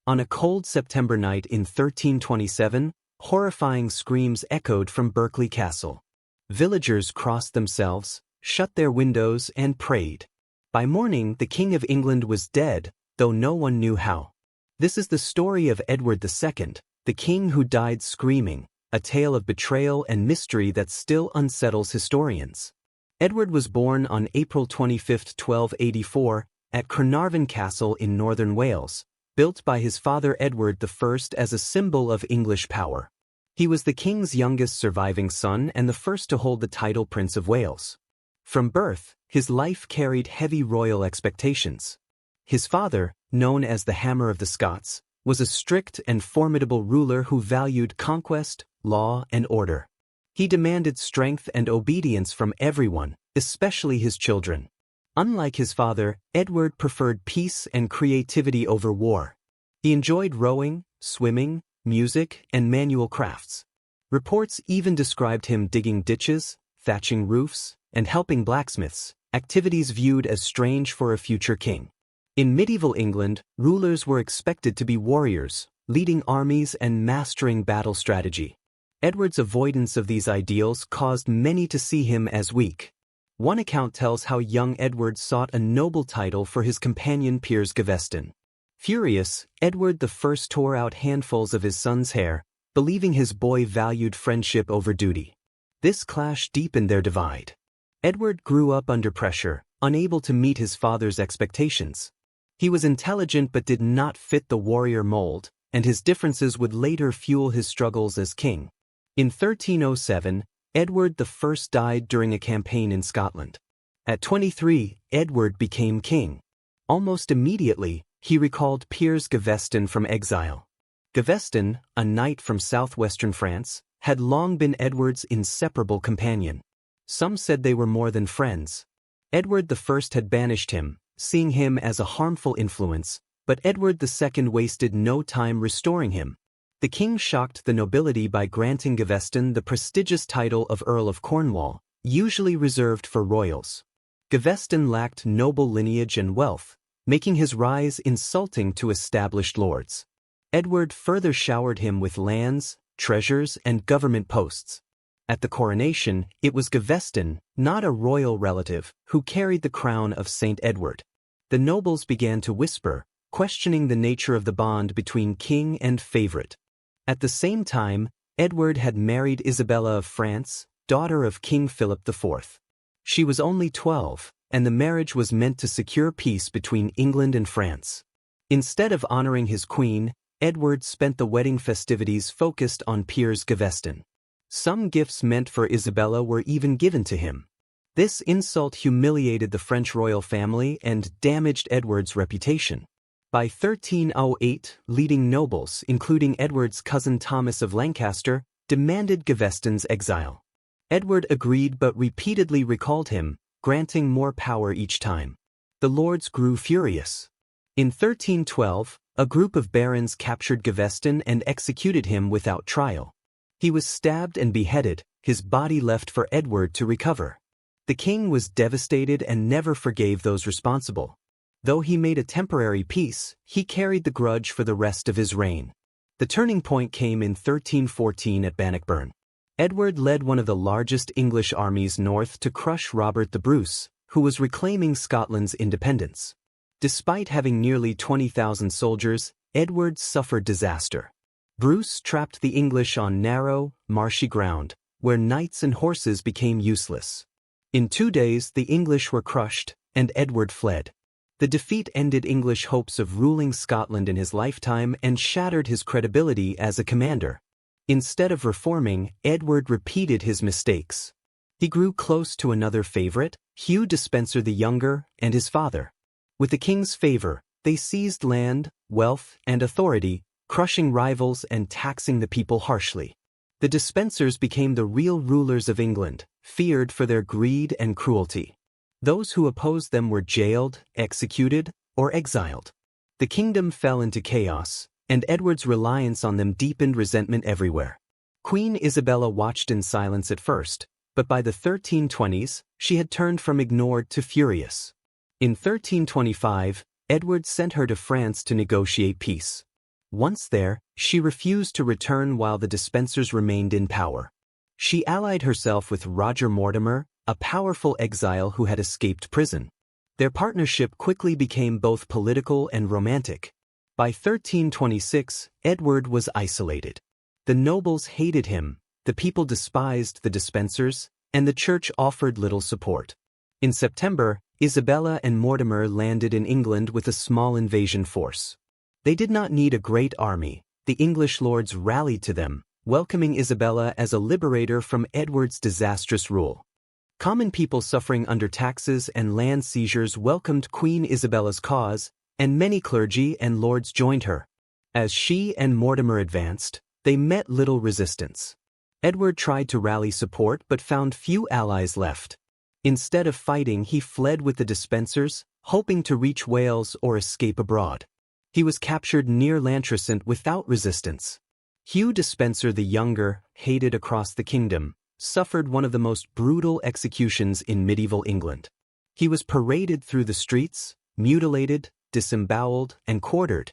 On a cold September night in 1327, horrifying screams echoed from Berkeley Castle. Villagers crossed themselves, shut their windows, and prayed. By morning, the King of England was dead, though no one knew how. This is the story of Edward II, the king who died screaming, a tale of betrayal and mystery that still unsettles historians. Edward was born on April 25, 1284, at Carnarvon Castle in northern Wales, built by his father Edward I as a symbol of English power. He was the king's youngest surviving son and the first to hold the title Prince of Wales. From birth, his life carried heavy royal expectations. His father, known as the Hammer of the Scots, was a strict and formidable ruler who valued conquest, law, and order. He demanded strength and obedience from everyone, especially his children. Unlike his father, Edward preferred peace and creativity over war. He enjoyed rowing, swimming, music, and manual crafts. Reports even described him digging ditches, thatching roofs, and helping blacksmiths, activities viewed as strange for a future king. In medieval England, rulers were expected to be warriors, leading armies and mastering battle strategy. Edward's avoidance of these ideals caused many to see him as weak. One account tells how young Edward sought a noble title for his companion Piers Gaveston. Furious, Edward I tore out handfuls of his son's hair, believing his boy valued friendship over duty. This clash deepened their divide. Edward grew up under pressure, unable to meet his father's expectations. He was intelligent but did not fit the warrior mold, and his differences would later fuel his struggles as king. In 1307, Edward I died during a campaign in Scotland. At 23, Edward became king. Almost immediately, he recalled Piers Gaveston from exile. Gaveston, a knight from southwestern France, had long been Edward's inseparable companion. Some said they were more than friends. Edward I had banished him, seeing him as a harmful influence, but Edward II wasted no time restoring him. The king shocked the nobility by granting Gaveston the prestigious title of Earl of Cornwall, usually reserved for royals. Gaveston lacked noble lineage and wealth, making his rise insulting to established lords. Edward further showered him with lands, treasures, and government posts. At the coronation, it was Gaveston, not a royal relative, who carried the crown of St. Edward. The nobles began to whisper, questioning the nature of the bond between king and favorite. At the same time, Edward had married Isabella of France, daughter of King Philip IV. She was only 12, and the marriage was meant to secure peace between England and France. Instead of honoring his queen, Edward spent the wedding festivities focused on Piers Gaveston. Some gifts meant for Isabella were even given to him. This insult humiliated the French royal family and damaged Edward's reputation. By 1308, leading nobles, including Edward's cousin Thomas of Lancaster, demanded Gaveston's exile. Edward agreed but repeatedly recalled him, granting more power each time. The lords grew furious. In 1312, a group of barons captured Gaveston and executed him without trial. He was stabbed and beheaded, his body left for Edward to recover. The king was devastated and never forgave those responsible. Though he made a temporary peace, he carried the grudge for the rest of his reign. The turning point came in 1314 at Bannockburn. Edward led one of the largest English armies north to crush Robert the Bruce, who was reclaiming Scotland's independence. Despite having nearly 20,000 soldiers, Edward suffered disaster. Bruce trapped the English on narrow, marshy ground, where knights and horses became useless. In 2 days, the English were crushed, and Edward fled. The defeat ended English hopes of ruling Scotland in his lifetime and shattered his credibility as a commander. Instead of reforming, Edward repeated his mistakes. He grew close to another favorite, Hugh Despenser the Younger, and his father. With the king's favor, they seized land, wealth, and authority, crushing rivals and taxing the people harshly. The Despensers became the real rulers of England, feared for their greed and cruelty. Those who opposed them were jailed, executed, or exiled. The kingdom fell into chaos, and Edward's reliance on them deepened resentment everywhere. Queen Isabella watched in silence at first, but by the 1320s, she had turned from ignored to furious. In 1325, Edward sent her to France to negotiate peace. Once there, she refused to return while the Despensers remained in power. She allied herself with Roger Mortimer, a powerful exile who had escaped prison. Their partnership quickly became both political and romantic. By 1326, Edward was isolated. The nobles hated him, the people despised the Despensers, and the church offered little support. In September, Isabella and Mortimer landed in England with a small invasion force. They did not need a great army. The English lords rallied to them, welcoming Isabella as a liberator from Edward's disastrous rule. Common people suffering under taxes and land seizures welcomed Queen Isabella's cause, and many clergy and lords joined her. As she and Mortimer advanced, they met little resistance. Edward tried to rally support but found few allies left. Instead of fighting, he fled with the Despensers, hoping to reach Wales or escape abroad. He was captured near Lantricent without resistance. Hugh Despenser the Younger, hated across the kingdom, suffered one of the most brutal executions in medieval England. He was paraded through the streets, mutilated, disemboweled, and quartered.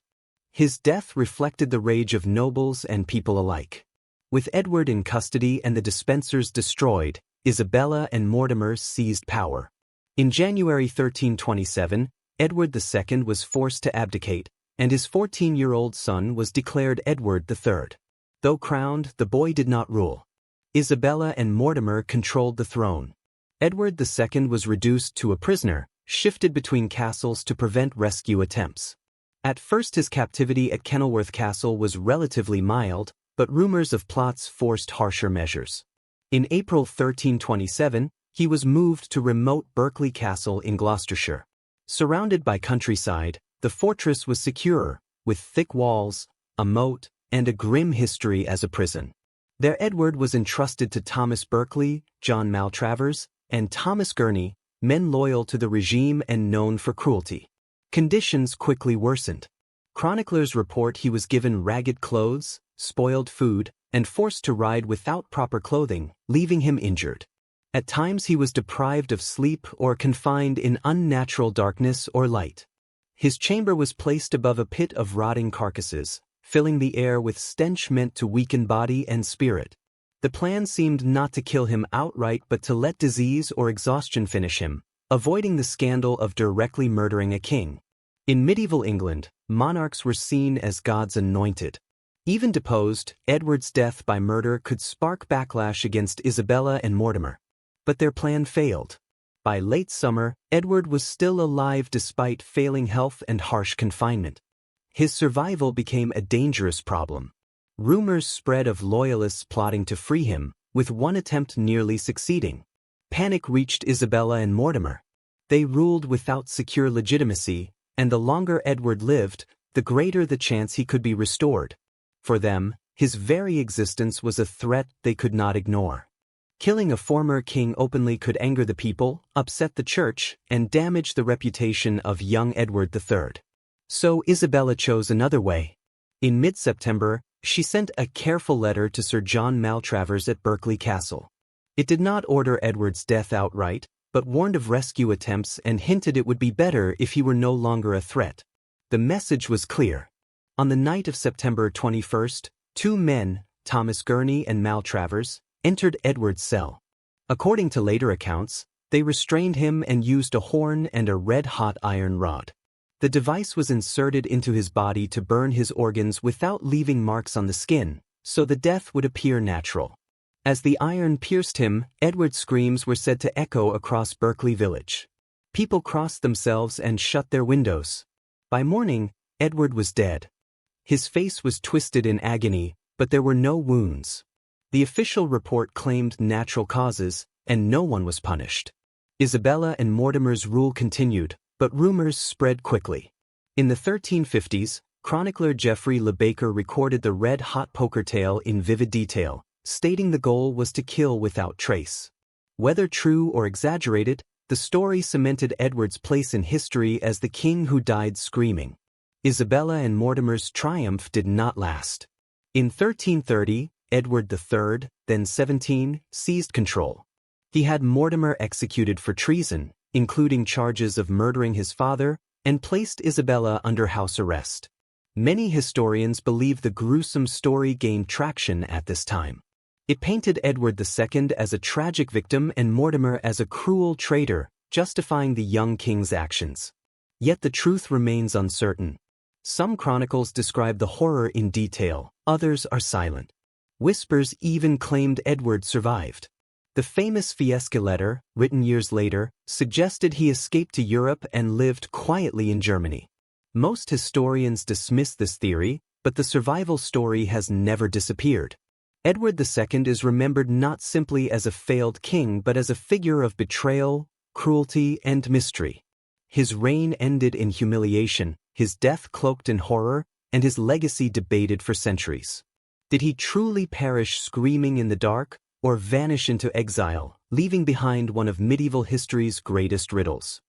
His death reflected the rage of nobles and people alike. With Edward in custody and the Despensers destroyed, Isabella and Mortimer seized power. In January 1327, Edward II was forced to abdicate, and his 14-year-old son was declared Edward III. Though crowned, the boy did not rule. Isabella and Mortimer controlled the throne. Edward II was reduced to a prisoner, shifted between castles to prevent rescue attempts. At first his captivity at Kenilworth Castle was relatively mild, but rumors of plots forced harsher measures. In April 1327, he was moved to remote Berkeley Castle in Gloucestershire. Surrounded by countryside, the fortress was secure, with thick walls, a moat, and a grim history as a prison. There Edward was entrusted to Thomas Berkeley, John Maltravers, and Thomas Gurney, men loyal to the regime and known for cruelty. Conditions quickly worsened. Chroniclers report he was given ragged clothes, spoiled food, and forced to ride without proper clothing, leaving him injured. At times he was deprived of sleep or confined in unnatural darkness or light. His chamber was placed above a pit of rotting carcasses, filling the air with stench meant to weaken body and spirit. The plan seemed not to kill him outright but to let disease or exhaustion finish him, avoiding the scandal of directly murdering a king. In medieval England, monarchs were seen as God's anointed. Even deposed, Edward's death by murder could spark backlash against Isabella and Mortimer. But their plan failed. By late summer, Edward was still alive despite failing health and harsh confinement. His survival became a dangerous problem. Rumors spread of loyalists plotting to free him, with one attempt nearly succeeding. Panic reached Isabella and Mortimer. They ruled without secure legitimacy, and the longer Edward lived, the greater the chance he could be restored. For them, his very existence was a threat they could not ignore. Killing a former king openly could anger the people, upset the church, and damage the reputation of young Edward III. So Isabella chose another way. In mid-September, she sent a careful letter to Sir John Maltravers at Berkeley Castle. It did not order Edward's death outright, but warned of rescue attempts and hinted it would be better if he were no longer a threat. The message was clear. On the night of September 21st, two men, Thomas Gurney and Maltravers, entered Edward's cell. According to later accounts, they restrained him and used a horn and a red-hot iron rod. The device was inserted into his body to burn his organs without leaving marks on the skin, so the death would appear natural. As the iron pierced him, Edward's screams were said to echo across Berkeley village. People crossed themselves and shut their windows. By morning, Edward was dead. His face was twisted in agony, but there were no wounds. The official report claimed natural causes, and no one was punished. Isabella and Mortimer's rule continued, but rumors spread quickly. In the 1350s, chronicler Geoffrey Le Baker recorded the red-hot poker tale in vivid detail, stating the goal was to kill without trace. Whether true or exaggerated, the story cemented Edward's place in history as the king who died screaming. Isabella and Mortimer's triumph did not last. In 1330, Edward III, then 17, seized control. He had Mortimer executed for treason, including charges of murdering his father, and placed Isabella under house arrest. Many historians believe the gruesome story gained traction at this time. It painted Edward II as a tragic victim and Mortimer as a cruel traitor, justifying the young king's actions. Yet the truth remains uncertain. Some chronicles describe the horror in detail, others are silent. Whispers even claimed Edward survived. The famous Fieschi letter, written years later, suggested he escaped to Europe and lived quietly in Germany. Most historians dismiss this theory, but the survival story has never disappeared. Edward II is remembered not simply as a failed king but as a figure of betrayal, cruelty, and mystery. His reign ended in humiliation, his death cloaked in horror, and his legacy debated for centuries. Did he truly perish screaming in the dark, or vanish into exile, leaving behind one of medieval history's greatest riddles?